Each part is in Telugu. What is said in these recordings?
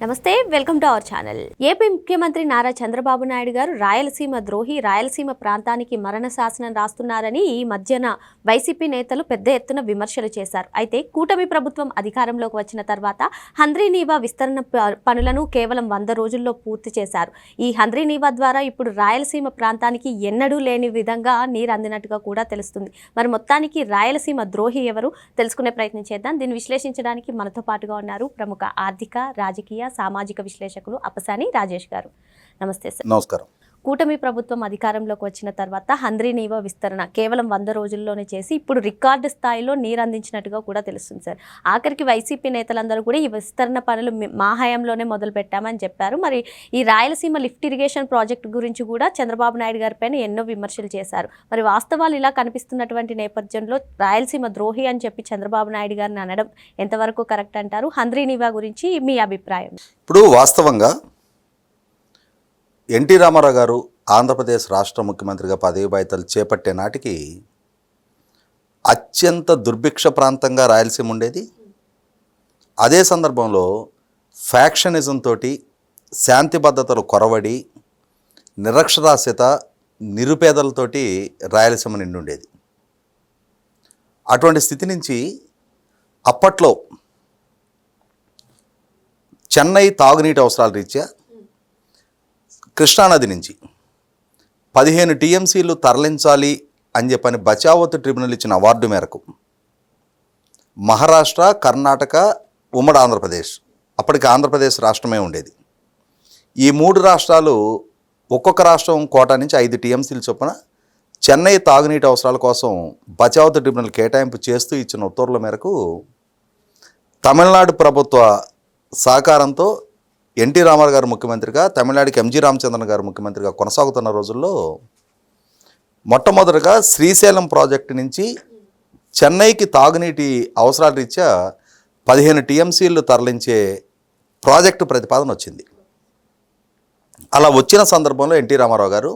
నమస్తే, welcome to our channel. AP ముఖ్యమంత్రి నారా చంద్రబాబు నాయుడు గారు రాయలసీమ ద్రోహి, రాయలసీమ ప్రాంతానికి మరణ శాసనం రాస్తున్నారని ఈ మధ్యన వైసీపీ నేతలు పెద్ద ఎత్తున విమర్శలు చేశారు. అయితే కూటమి ప్రభుత్వం అధికారంలోకి వచ్చిన తర్వాత హంద్రీనీవా విస్తరణ పనులను కేవలం 100 రోజుల్లో పూర్తి చేశారు. ఈ హంద్రీనీవా ద్వారా ఇప్పుడు రాయలసీమ ప్రాంతానికి ఎన్నడూ లేని విధంగా నీరు అందినట్టుగా కూడా తెలుస్తుంది. మరి మొత్తానికి రాయలసీమ ద్రోహి ఎవరు తెలుసుకునే ప్రయత్నం చేద్దాం. దీన్ని విశ్లేషించడానికి మనతో పాటుగా ఉన్నారు ప్రముఖ ఆర్థిక, రాజకీయ, సామాజిక విశ్లేషకులు అప్పసాని రాజేష్ గారు. నమస్తే సార్. నమస్కారం. కూటమి ప్రభుత్వం అధికారంలోకి వచ్చిన తర్వాత హంద్రీనీవా విస్తరణ కేవలం 100 రోజుల్లోనే చేసి ఇప్పుడు రికార్డు స్థాయిలో నీరు అందించినట్టుగా కూడా తెలుస్తుంది సార్. ఆఖరికి వైసీపీ నేతలందరూ కూడా ఈ విస్తరణ పనులు మా హయాంలోనే మొదలు పెట్టామని చెప్పారు. మరి ఈ రాయలసీమ లిఫ్ట్ ఇరిగేషన్ ప్రాజెక్టు గురించి కూడా చంద్రబాబు నాయుడు గారి పైన ఎన్నో విమర్శలు చేశారు. మరి వాస్తవాలు ఇలా కనిపిస్తున్నటువంటి నేపథ్యంలో రాయలసీమ ద్రోహి అని చెప్పి చంద్రబాబు నాయుడు గారిని అనడం ఎంతవరకు కరెక్ట్ అంటారు? హంద్రీనీవా గురించి మీ అభిప్రాయం? ఇప్పుడు వాస్తవంగా ఎన్టీ రామారావు గారు ఆంధ్రప్రదేశ్ రాష్ట్ర ముఖ్యమంత్రిగా పదవి బాధ్యతలు చేపట్టే నాటికి అత్యంత దుర్భిక్ష ప్రాంతంగా రాయలసీమ ఉండేది. అదే సందర్భంలో ఫ్యాక్షనిజం తోటి శాంతి భద్రతలు కొరవడి నిరక్షరాస్యత నిరుపేదలతోటి రాయలసీమ నిండి ఉండేది. అటువంటి స్థితి నుంచి అప్పట్లో చెన్నై తాగునీటి అవసరాల రీత్యా కృష్ణానది నుంచి 15 టీఎంసీలు తరలించాలి అని చెప్పని బచావత్ ట్రిబ్యునల్ ఇచ్చిన అవార్డు మేరకు మహారాష్ట్ర, కర్ణాటక, ఉమ్మడి ఆంధ్రప్రదేశ్, అప్పటికి ఆంధ్రప్రదేశ్ రాష్ట్రమే ఉండేది. ఈ 3 రాష్ట్రాలు ఒక్కొక్క రాష్ట్రం కోటా నుంచి 5 టీఎంసీలు చొప్పున చెన్నై తాగునీటి అవసరాల కోసం బచావత్ ట్రిబ్యునల్ కేటాయింపు చేస్తూ ఇచ్చిన ఉత్తర్వుల మేరకు తమిళనాడు ప్రభుత్వ సహకారంతో ఎన్టీ రామారావు గారు ముఖ్యమంత్రిగా, తమిళనాడుకి ఎంజీ రామచంద్రన్ గారు ముఖ్యమంత్రిగా కొనసాగుతున్న రోజుల్లో మొట్టమొదటిగా శ్రీశైలం ప్రాజెక్టు నుంచి చెన్నైకి తాగునీటి అవసరాల రీత్యా 15 టీఎంసీలు తరలించే ప్రాజెక్టు ప్రతిపాదన వచ్చింది. అలా వచ్చిన సందర్భంలో ఎన్టీ రామారావు గారు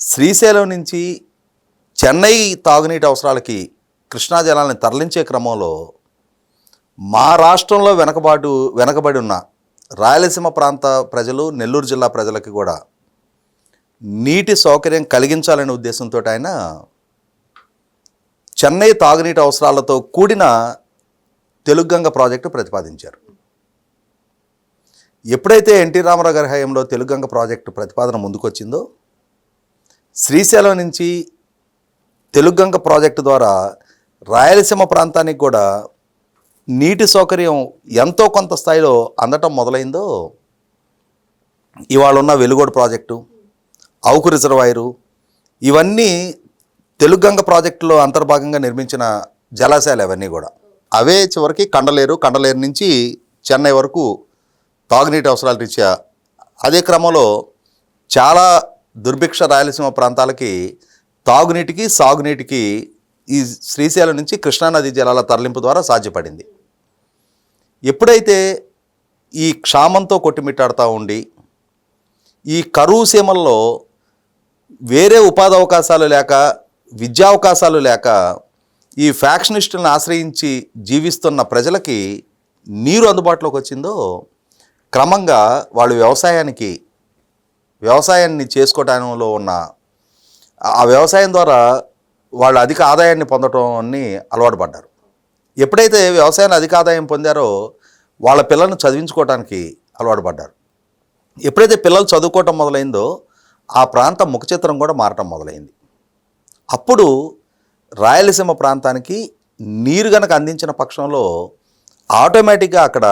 శ్రీశైలం నుంచి చెన్నై తాగునీటి అవసరాలకి కృష్ణా జలాన్ని తరలించే క్రమంలో మా రాష్ట్రంలో వెనకబడి ఉన్న రాయలసీమ ప్రాంత ప్రజలు, నెల్లూరు జిల్లా ప్రజలకి కూడా నీటి సౌకర్యం కలిగించాలనే ఉద్దేశంతో ఆయన చెన్నై తాగునీటి అవసరాలతో కూడిన తెలుగుగంగ ప్రాజెక్టు ప్రతిపాదించారు. ఎప్పుడైతే ఎన్టీ రామారావు గారి హయాంలో తెలుగుగంగ ప్రాజెక్టు ప్రతిపాదన ముందుకొచ్చిందో శ్రీశైలం నుంచి తెలుగుగంగ ప్రాజెక్టు ద్వారా రాయలసీమ ప్రాంతానికి కూడా నీటి సౌకర్యం ఎంతో కొంత స్థాయిలో అందటం మొదలైందో ఇవాళ ఉన్న వెలుగోడు ప్రాజెక్టు, అవుకు రిజర్వాయరు, ఇవన్నీ తెలుగుగంగ ప్రాజెక్టులో అంతర్భాగంగా నిర్మించిన జలాశయాలు అవన్నీ కూడా. అవే చివరికి కండలేరు నుంచి చెన్నై వరకు తాగునీటి అవసరాలు రీత్యా అదే క్రమంలో చాలా దుర్భిక్ష రాయలసీమ ప్రాంతాలకి తాగునీటికి, సాగునీటికి ఈ శ్రీశైలం నుంచి కృష్ణానది జలాల తరలింపు ద్వారా సాధ్యపడింది. ఎప్పుడైతే ఈ క్షామంతో కొట్టుమిట్టాడుతూ ఉండి ఈ కరువు సీమల్లో వేరే ఉపాధి అవకాశాలు లేక, విద్యా అవకాశాలు లేక ఈ ఫ్యాక్షనిస్టులను ఆశ్రయించి జీవిస్తున్న ప్రజలకి నీరు అందుబాటులోకి వచ్చిందో క్రమంగా వాళ్ళు వ్యవసాయాన్ని చేసుకోవడంలో ఉన్న ఆ వ్యవసాయం ద్వారా వాళ్ళు అధిక ఆదాయాన్ని పొందటాన్ని అలవాటు పడ్డారు. ఎప్పుడైతే వ్యవసాయాన్ని అధిక ఆదాయం పొందారో వాళ్ళ పిల్లలను చదివించుకోవడానికి అలవాటు పడ్డారు. ఎప్పుడైతే పిల్లలు చదువుకోవటం మొదలైందో ఆ ప్రాంతం ముఖచిత్రం కూడా మారటం మొదలైంది. అప్పుడు రాయలసీమ ప్రాంతానికి నీరు గనక అందించిన పక్షంలో ఆటోమేటిక్గా అక్కడ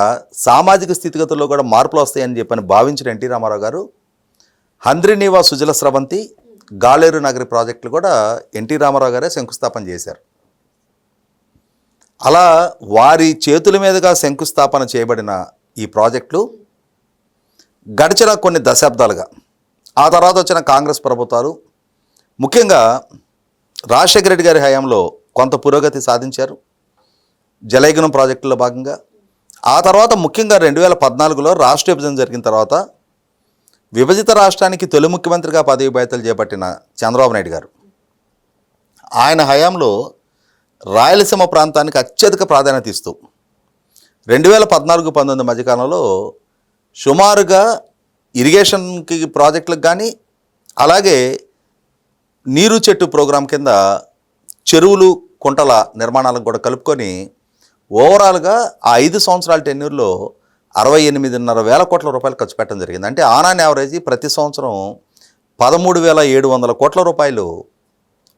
సామాజిక స్థితిగతుల్లో కూడా మార్పులు వస్తాయని చెప్పని భావించిన ఎన్టీ రామారావు గారు హంద్రీనీవా సుజల స్రవంతి, గాలేరు నగరి ప్రాజెక్టులు కూడా ఎన్టీ రామారావు గారే శంకుస్థాపన చేశారు. అలా వారి చేతుల మీదుగా శంకుస్థాపన చేయబడిన ఈ ప్రాజెక్టులు గడిచిన కొన్ని దశాబ్దాలుగా, ఆ తర్వాత వచ్చిన కాంగ్రెస్ ప్రభుత్వాలు, ముఖ్యంగా రాజశేఖర రెడ్డి గారి హయాంలో కొంత పురోగతి సాధించారు జలయజ్ఞం ప్రాజెక్టులో భాగంగా. ఆ తర్వాత ముఖ్యంగా 2014లో రాష్ట్ర విభజన జరిగిన తర్వాత విభజిత రాష్ట్రానికి తొలి ముఖ్యమంత్రిగా పదవి బాధ్యతలు చేపట్టిన చంద్రబాబు నాయుడు గారు ఆయన హయాంలో రాయలసీమ ప్రాంతానికి అత్యధిక ప్రాధాన్యత ఇస్తూ 2014-19 మధ్యకాలంలో సుమారుగా ఇరిగేషన్కి ప్రాజెక్టులకు కానీ అలాగే నీరు చెట్టు ప్రోగ్రాం కింద చెరువులు కుంటల నిర్మాణాలకు కూడా కలుపుకొని ఓవరాల్గా ఆ 5 సంవత్సరాల టెన్యూర్లో 68,500 కోట్ల రూపాయలు ఖర్చు పెట్టడం జరిగింది. అంటే ఆన్ అండ్ యావరేజ్ ప్రతి సంవత్సరం 13,700 కోట్ల రూపాయలు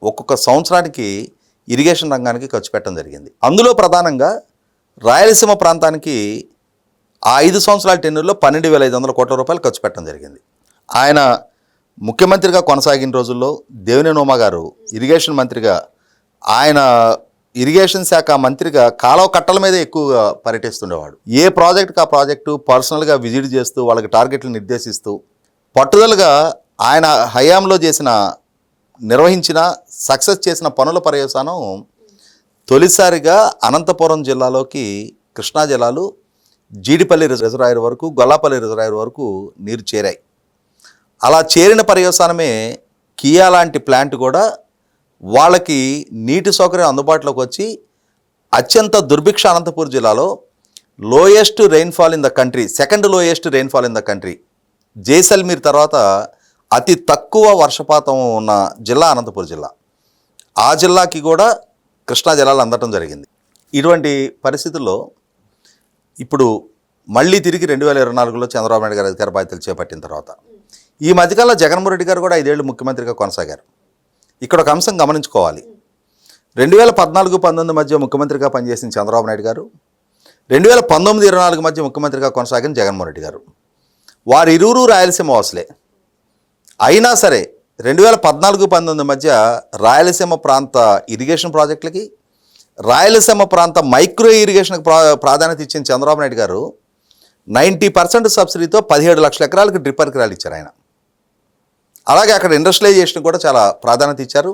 ఒక్కొక్క సంవత్సరానికి ఇరిగేషన్ రంగానికి ఖర్చు పెట్టడం జరిగింది. అందులో ప్రధానంగా రాయలసీమ ప్రాంతానికి ఆ 5 సంవత్సరాల టెన్యూర్లో 12,500 కోట్ల రూపాయలు ఖర్చు పెట్టడం జరిగింది. ఆయన ముఖ్యమంత్రిగా కొనసాగిన రోజుల్లో దేవినేని ఉమా గారు ఇరిగేషన్ మంత్రిగా, ఆయన ఇరిగేషన్ శాఖ మంత్రిగా కాలువ కట్టల మీదే ఎక్కువగా పర్యటిస్తుండేవాడు. ఏ ప్రాజెక్టుకి ఆ ప్రాజెక్టు పర్సనల్గా విజిట్ చేస్తూ వాళ్ళకి టార్గెట్లు నిర్దేశిస్తూ పట్టుదలగా ఆయన హయాంలో నిర్వహించిన సక్సెస్ చేసిన పనుల పర్యవసానం తొలిసారిగా అనంతపురం జిల్లాలోకి కృష్ణా జలాలు జీడిపల్లి రిజర్వాయర్ వరకు, గొల్లాపల్లి రిజర్వాయర్ వరకు నీరు చేరాయి. అలా చేరిన పర్యవసానమే కియా లాంటి ప్లాంట్ కూడా వాళ్ళకి నీటి సౌకర్యం అందుబాటులోకి వచ్చి అత్యంత దుర్భిక్ష అనంతపూర్ జిల్లాలో lowest rainfall in the country, second lowest rainfall in the country, Jaisalmer తర్వాత అతి తక్కువ వర్షపాతం ఉన్న జిల్లా అనంతపూర్ జిల్లా. ఆ జిల్లాకి కూడా కృష్ణా జలాలు అందటం జరిగింది. ఇటువంటి పరిస్థితుల్లో ఇప్పుడు మళ్ళీ తిరిగి 2024లో చంద్రబాబు నాయుడు గారు అధికార బాధ్యతలు చేపట్టిన తర్వాత ఈ మధ్యకాలంలో జగన్మోహన్ రెడ్డి గారు కూడా 5 ఏళ్ళు ముఖ్యమంత్రిగా కొనసాగారు. ఇక్కడ ఒక అంశం గమనించుకోవాలి. 2014-19 మధ్య ముఖ్యమంత్రిగా పనిచేసిన చంద్రబాబు నాయుడు గారు, 2019-24 మధ్య ముఖ్యమంత్రిగా కొనసాగిన జగన్మోహన్ రెడ్డి గారు, వారిరువురు రాయలసీమ వాసులే. అయినా సరే 2014-19 మధ్య రాయలసీమ ప్రాంత ఇరిగేషన్ ప్రాజెక్టులకి, రాయలసీమ ప్రాంత మైక్రో ఇరిగేషన్కి ప్రాధాన్యత ఇచ్చిన చంద్రబాబు నాయుడు గారు 90% సబ్సిడీతో 17 లక్షల ఎకరాలకు డ్రిప్ పరికరాలు ఇచ్చారు ఆయన. అలాగే అక్కడ ఇండస్ట్రియలైజేషన్ కూడా చాలా ప్రాధాన్యత ఇచ్చారు.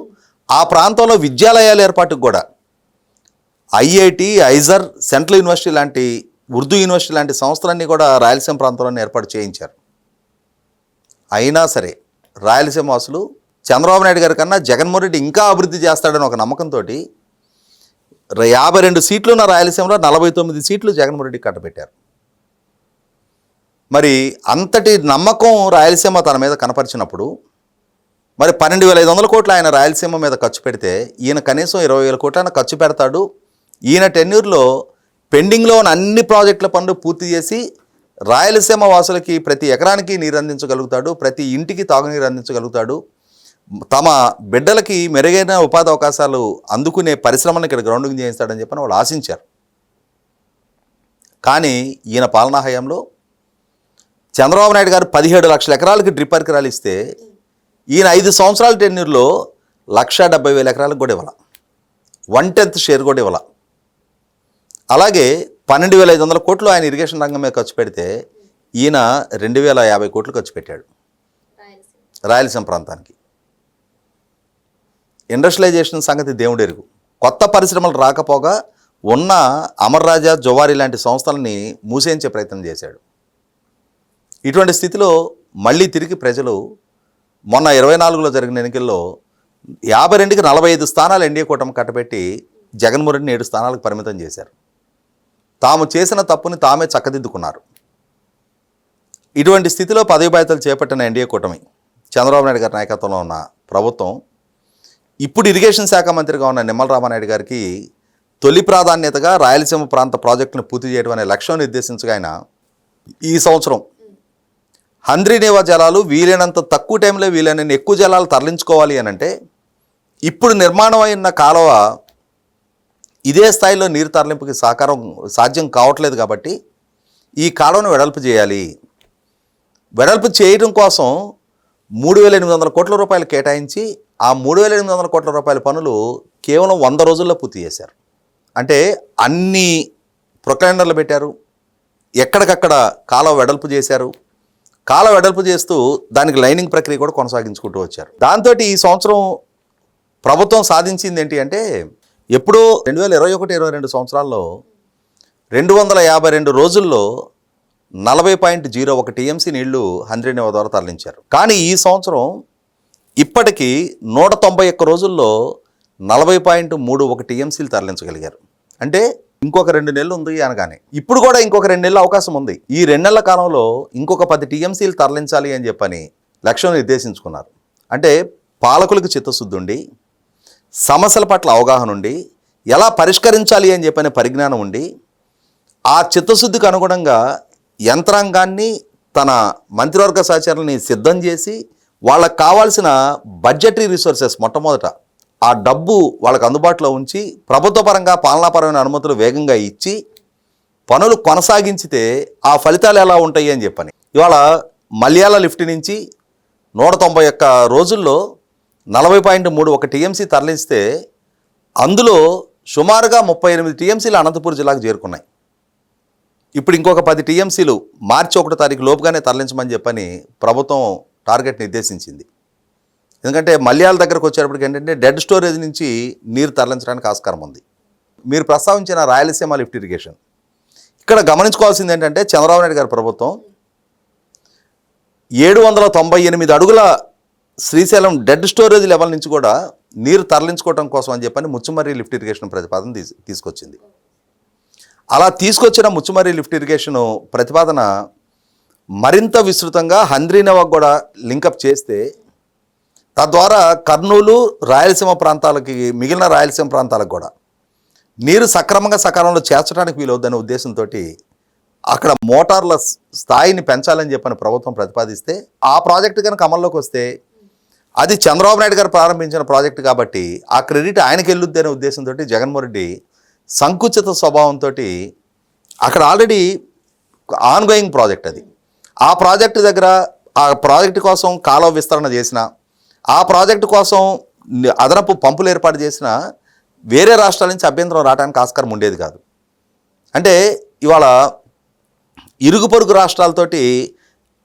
ఆ ప్రాంతంలో విద్యాలయాల ఏర్పాటుకు కూడా ఐఐటి, ఐజర్, సెంట్రల్ యూనివర్సిటీ లాంటి, ఉర్దూ యూనివర్సిటీ లాంటి సంస్థలన్నీ కూడా రాయలసీమ ప్రాంతంలోనే ఏర్పాటు చేయించారు. అయినా సరే రాయలసీమ వాసులు చంద్రబాబు నాయుడు గారి కన్నా జగన్మోహన్ రెడ్డి ఇంకా అభివృద్ధి చేస్తాడని ఒక నమ్మకంతో 52 సీట్లు ఉన్న రాయలసీమలో 49 సీట్లు జగన్మోహన్ రెడ్డి కట్టబెట్టారు. మరి అంతటి నమ్మకం రాయలసీమ తన మీద కనపరిచినప్పుడు మరి 12,500 కోట్లు ఆయన రాయలసీమ మీద ఖర్చు పెడితే ఈయన కనీసం 20,000 కోట్లైనా ఖర్చు పెడతాడు. ఈయన టెన్యూర్లో పెండింగ్లో ఉన్న అన్ని ప్రాజెక్టుల పనులు పూర్తి చేసి రాయలసీమ వాసులకి ప్రతి ఎకరానికి నీరు అందించగలుగుతాడు, ప్రతి ఇంటికి తాగునీరు అందించగలుగుతాడు, తమ బిడ్డలకి మెరుగైన ఉపాధి అవకాశాలు అందుకునే పరిశ్రమను ఇక్కడ గ్రౌండింగ్ చేయిస్తాడని చెప్పని వాళ్ళు ఆశించారు. కానీ ఈయన పాలనా హయాంలో చంద్రబాబు నాయుడు గారు 17 లక్షల ఎకరాలకి డ్రిప్ పరికరాలు ఇస్తే ఈయన 5 సంవత్సరాల టెన్యూర్లో 1,70,000 ఎకరాలకు కూడా ఇవ్వాల, 1/10 షేర్ కూడా ఇవ్వాల. అలాగే 12,500 కోట్లు ఆయన ఇరిగేషన్ రంగం మీద ఖర్చు పెడితే ఈయన 2,050 కోట్లు ఖర్చు పెట్టాడు రాయలసీమ ప్రాంతానికి. ఇండస్ట్రియలైజేషన్ సంగతి దేవుడు ఎరుగు. కొత్త పరిశ్రమలు రాకపోగా ఉన్న అమర్ రాజా, జోవారీ లాంటి సంస్థలని మూసేయించే ప్రయత్నం చేశాడు. ఇటువంటి స్థితిలో మళ్ళీ తిరిగి ప్రజలు మొన్న 24లో జరిగిన ఎన్నికల్లో 52కి 45 స్థానాలు ఎన్డీఏ కూటమి కట్టబెట్టి జగన్మోహన్ రెడ్డిని 7 స్థానాలకు పరిమితం చేశారు. తాము చేసిన తప్పుని తామే చక్కదిద్దుకున్నారు. ఇటువంటి స్థితిలో పదవి బాధ్యతలు చేపట్టిన ఎన్డీఏ కూటమి, చంద్రబాబు నాయుడు గారి నాయకత్వంలో ఉన్న ప్రభుత్వం ఇప్పుడు ఇరిగేషన్ శాఖ మంత్రిగా ఉన్న నిమ్మల రామానాయుడు గారికి తొలి ప్రాధాన్యతగా రాయలసీమ ప్రాంత ప్రాజెక్టును పూర్తి చేయడం అనే లక్ష్యం నిర్దేశించగా ఆయన ఈ సంవత్సరం హంద్రీనేవా జలాలు వీలైనంత తక్కువ టైంలో వీలైనంత ఎక్కువ జలాలు తరలించుకోవాలి అని అంటే ఇప్పుడు నిర్మాణం అయిన కాలువ ఇదే స్థాయిలో నీరు తరలింపుకి సాధ్యం కావట్లేదు కాబట్టి ఈ కాలువను వెడల్పు చేయాలి. వెడల్పు చేయడం కోసం 3,800 కోట్ల రూపాయలు కేటాయించి ఆ 3,800 కోట్ల రూపాయల పనులు కేవలం 100 రోజుల్లో పూర్తి చేశారు. అంటే అన్ని ప్రొక్లైనర్లు పెట్టారు, ఎక్కడికక్కడ కాలువ వెడల్పు చేశారు. కాలువ వెడల్పు చేస్తూ దానికి లైనింగ్ ప్రక్రియ కూడా కొనసాగించుకుంటూ వచ్చారు. దాంతో ఈ సంవత్సరం ప్రభుత్వం సాధించింది ఏంటి అంటే ఎప్పుడో 2021-22 సంవత్సరాల్లో 252 రోజుల్లో 40.01 టీఎంసీ నీళ్లు హంద్రీనేవా ద్వారా తరలించారు. కానీ ఈ సంవత్సరం ఇప్పటికీ 191 రోజుల్లో 40.31 టీఎంసీలు తరలించగలిగారు. అంటే ఇంకొక 2 నెలలు ఉంది అనగానే ఇప్పుడు కూడా ఇంకొక 2 నెలల అవకాశం ఉంది. ఈ 2 నెలల కాలంలో ఇంకొక 10 టీఎంసీలు తరలించాలి అని చెప్పని లక్ష్యం నిర్దేశించుకున్నారు. అంటే పాలకులకు చిత్తశుద్ధి ఉండి, సమస్యల పట్ల అవగాహన ఉండి, ఎలా పరిష్కరించాలి అని చెప్పని పరిజ్ఞానం ఉండి, ఆ చిత్తశుద్ధికి అనుగుణంగా యంత్రాంగాన్ని, తన మంత్రివర్గ సహచరులని సిద్ధం చేసి వాళ్ళకు కావాల్సిన బడ్జెటరీ రిసోర్సెస్ మొట్టమొదట ఆ డబ్బు వాళ్ళకు అందుబాటులో ఉంచి, ప్రభుత్వ పరంగా పాలనాపరమైన అనుమతులు వేగంగా ఇచ్చి పనులు కొనసాగించితే ఆ ఫలితాలు ఎలా ఉంటాయి అని చెప్పని ఇవాళ మల్యాల లిఫ్ట్ నుంచి 191 రోజుల్లో 40.31 టీఎంసీ తరలిస్తే అందులో సుమారుగా 38 టీఎంసీలు అనంతపూర్ జిల్లాకు చేరుకున్నాయి. ఇప్పుడు ఇంకొక 10 టీఎంసీలు మార్చి 1వ తారీఖు లోపుగానే తరలించమని చెప్పని ప్రభుత్వం టార్గెట్ నిర్దేశించింది. ఎందుకంటే మల్యాల దగ్గరకు వచ్చేటప్పటికి ఏంటంటే డెడ్ స్టోరేజ్ నుంచి నీరు తరలించడానికి ఆస్కారం ఉంది. మీరు ప్రస్తావించిన రాయలసీమ లిఫ్ట్ ఇరిగేషన్, ఇక్కడ గమనించుకోవాల్సింది ఏంటంటే చంద్రబాబు నాయుడు గారి ప్రభుత్వం 798 అడుగుల శ్రీశైలం డెడ్ స్టోరేజ్ లెవెల్ నుంచి కూడా నీరు తరలించుకోవడం కోసం అని చెప్పని ముచ్చుమర్రి లిఫ్ట్ ఇరిగేషన్ ప్రతిపాదన తీసుకొచ్చింది. అలా తీసుకొచ్చిన ముచ్చుమర్రి లిఫ్ట్ ఇరిగేషన్ ప్రతిపాదన మరింత విస్తృతంగా హంద్రీనవాకు కూడా లింకప్ చేస్తే తద్వారా కర్నూలు, రాయలసీమ ప్రాంతాలకి, మిగిలిన రాయలసీమ ప్రాంతాలకు కూడా నీరు సక్రమంగా సకాలంలో చేర్చడానికి వీలవుద్దనే ఉద్దేశంతో అక్కడ మోటార్ల స్థాయిని పెంచాలని చెప్పని ప్రభుత్వం ప్రతిపాదిస్తే ఆ ప్రాజెక్టు కనుక అమల్లోకి వస్తే అది చంద్రబాబు నాయుడు గారు ప్రారంభించిన ప్రాజెక్టు కాబట్టి ఆ క్రెడిట్ ఆయనకి వెళ్ళొద్ది అనే ఉద్దేశంతో జగన్మోహన్ రెడ్డి సంకుచిత స్వభావంతో అక్కడ ఆల్రెడీ ఆన్గోయింగ్ ప్రాజెక్ట్ అది, ఆ ప్రాజెక్టు దగ్గర ఆ ప్రాజెక్టు కోసం కాలువ విస్తరణ చేసిన, ఆ ప్రాజెక్టు కోసం అదనపు పంపులు ఏర్పాటు చేసిన వేరే రాష్ట్రాల నుంచి అభ్యంతరం రావడానికి ఆస్కారం ఉండేది కాదు. అంటే ఇవాళ ఇరుగు పొరుగు రాష్ట్రాలతోటి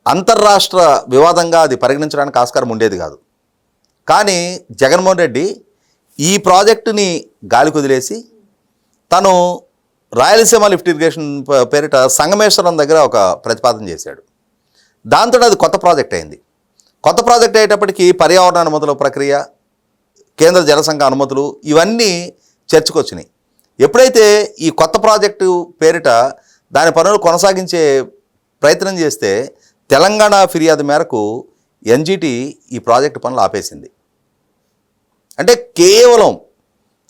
అంతర్రాష్ట్ర వివాదంగా అది పరిగణించడానికి ఆస్కారం ఉండేది కాదు. కానీ జగన్మోహన్ రెడ్డి ఈ ప్రాజెక్టుని గాలి కుదిలేసి తను రాయలసీమ లిఫ్ట్ ఇరిగేషన్ పేరిట సంగమేశ్వరం దగ్గర ఒక ప్రతిపాదన చేశాడు. దాంతో అది కొత్త ప్రాజెక్ట్ అయింది. కొత్త ప్రాజెక్ట్ అయ్యేటప్పటికీ పర్యావరణ అనుమతుల ప్రక్రియ, కేంద్ర జలసంఘ అనుమతులు ఇవన్నీ చర్చకొచ్చినాయి. ఎప్పుడైతే ఈ కొత్త ప్రాజెక్టు పేరిట దాని పనులు కొనసాగించే ప్రయత్నం చేస్తే తెలంగాణ ఫిర్యాదు మేరకు ఎన్జిటి ఈ ప్రాజెక్టు పనులు ఆపేసింది. అంటే కేవలం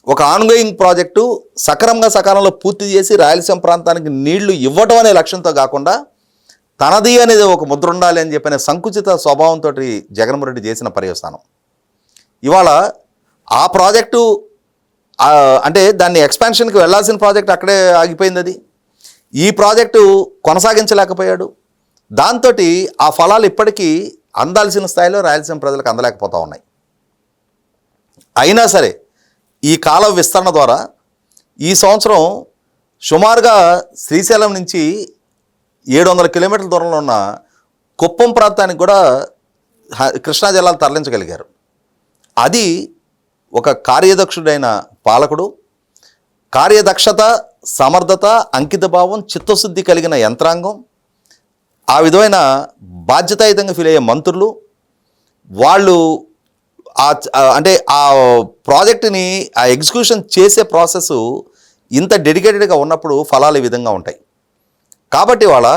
ఒక ఆన్గోయింగ్ ప్రాజెక్టు సకాలంలో పూర్తి చేసి రాయలసీమ ప్రాంతానికి నీళ్లు ఇవ్వటం అనే లక్ష్యంతో కాకుండా తనది అనేది ఒక ముద్ర ఉండాలి అని చెప్పిన సంకుచిత స్వభావంతో జగన్మోహన్ రెడ్డి చేసిన పర్యవసానం ఇవాళ ఆ ప్రాజెక్టు అంటే దాన్ని ఎక్స్పాన్షన్కి వెళ్ళాల్సిన ప్రాజెక్టు అక్కడే ఆగిపోయింది. అది ఈ ప్రాజెక్టు కొనసాగించలేకపోయాడు. దాంతో ఆ ఫలాలు ఇప్పటికీ అందాల్సిన స్థాయిలో రాయలసీమ ప్రజలకు అందలేకపోతూ ఉన్నాయి. అయినా సరే ఈ కాలువ విస్తరణ ద్వారా ఈ సంవత్సరం సుమారుగా శ్రీశైలం నుంచి 700 కిలోమీటర్ల దూరంలో ఉన్న కుప్పం ప్రాంతానికి కూడా కృష్ణా జలాలు తరలించగలిగారు. అది ఒక కార్యదక్షుడైన పాలకుడు, కార్యదక్షత, సమర్థత, అంకితభావం, చిత్తశుద్ధి కలిగిన యంత్రాంగం, ఆ విధమైన బాధ్యతాయుతంగా ఫీల్ అయ్యే మంత్రులు, వాళ్ళు అంటే ఆ ప్రాజెక్టుని ఆ ఎగ్జిక్యూషన్ చేసే ప్రాసెస్ ఇంత డెడికేటెడ్గా ఉన్నప్పుడు ఫలాలు ఈ విధంగా ఉంటాయి. కాబట్టి వాళ్ళ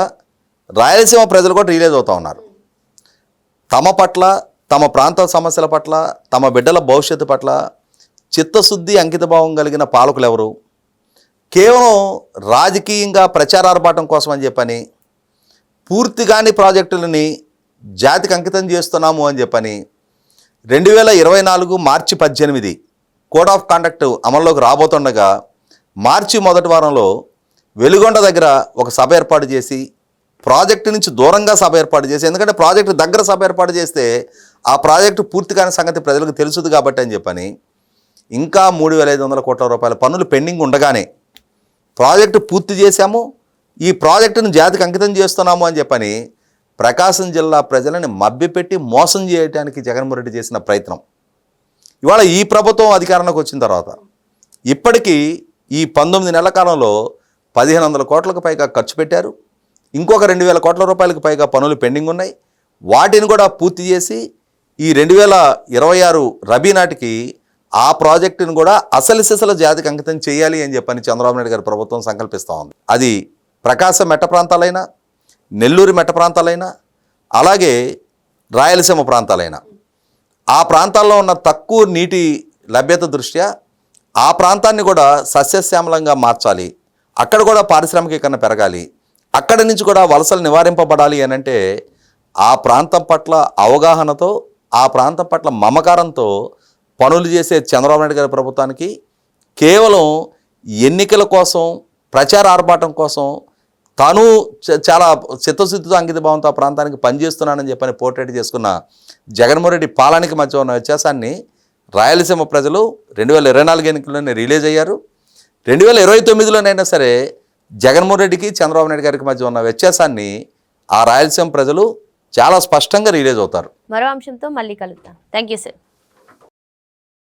రాయలసీమ ప్రజలు కూడా రియలైజ్ అవుతూ ఉన్నారు. తమ పట్ల, తమ ప్రాంత సమస్యల పట్ల, తమ బిడ్డల భవిష్యత్తు పట్ల చిత్తశుద్ధి, అంకితభావం కలిగిన పాలకులు ఎవరు? కేవలం రాజకీయంగా ప్రచారార్భాటం కోసం అని చెప్పని పూర్తిగాని ప్రాజెక్టులని జాతికి అంకితం చేస్తున్నాము అని చెప్పని 2024 మార్చి 18 కోడ్ ఆఫ్ కండక్ట్ అమల్లోకి రాబోతుండగా మార్చి మొదటి వారంలో వెలుగొండ దగ్గర ఒక సభ ఏర్పాటు చేసి, ప్రాజెక్టు నుంచి దూరంగా సభ ఏర్పాటు చేసి, ఎందుకంటే ప్రాజెక్టు దగ్గర సభ ఏర్పాటు చేస్తే ఆ ప్రాజెక్టు పూర్తి కాని సంగతి ప్రజలకు తెలుసుది కాబట్టి అని చెప్పని ఇంకా 3,500 కోట్ల రూపాయల పనులు పెండింగ్ ఉండగానే ప్రాజెక్టు పూర్తి చేశాము, ఈ ప్రాజెక్టును జాతికి అంకితం చేస్తున్నాము అని చెప్పని ప్రకాశం జిల్లా ప్రజలని మభ్యపెట్టి మోసం చేయడానికి జగన్మోహన్ రెడ్డి చేసిన ప్రయత్నం ఇవాళ ఈ ప్రభుత్వం అధికారంలోకి వచ్చిన తర్వాత ఇప్పటికీ ఈ 19 నెలల కాలంలో 1,500 కోట్లకు పైగా ఖర్చు పెట్టారు. ఇంకొక 2,000 కోట్ల రూపాయలకు పైగా పనులు పెండింగ్ ఉన్నాయి. వాటిని కూడా పూర్తి చేసి ఈ 2026 రబీ నాటికి ఆ ప్రాజెక్టును కూడా అసలు సిసల జాతికి అంకితం చేయాలి అని చెప్పని చంద్రబాబు నాయుడు గారి ప్రభుత్వం సంకల్పిస్తూ ఉంది. అది ప్రకాశం మెట్ట ప్రాంతాలైనా, నెల్లూరు మెట్ట ప్రాంతాలైనా, అలాగే రాయలసీమ ప్రాంతాలైనా, ఆ ప్రాంతాల్లో ఉన్న తక్కువ నీటి లభ్యత దృష్ట్యా ఆ ప్రాంతాన్ని కూడా సస్యశ్యామలంగా మార్చాలి. అక్కడ కూడా పారిశ్రామికీకరణ పెరగాలి. అక్కడి నుంచి కూడా వలసలు నివారింపబడాలి అని అంటే ఆ ప్రాంతం పట్ల అవగాహనతో, ఆ ప్రాంతం పట్ల మమకారంతో పనులు చేసే చంద్రబాబు నాయుడు గారి ప్రభుత్వానికి కేవలం ఎన్నికల కోసం, ప్రచార ఆర్భాటం కోసం తాను చాలా చిత్తశుద్ధితో అంకిత భావంతో ఆ ప్రాంతానికి పనిచేస్తున్నానని చెప్పని పోర్ట్రేట్ చేసుకున్న జగన్మోహన్ రెడ్డి పాలనకి మధ్య ఉన్న వ్యత్యాసాన్ని రాయలసీమ ప్రజలు 2024 ఎన్నికల్లోనే రిలీజ్ అయ్యారు. 2029లోనైనా సరే జగన్మోహన్ రెడ్డికి చంద్రబాబు నాయుడు గారికి మధ్య ఉన్న వ్యత్యాసాన్ని ఆ రాయలసీమ ప్రజలు చాలా స్పష్టంగా రిలీజ్ అవుతారు. మరో అంశంతో మళ్ళీ కలుద్దాం. Thank you sir.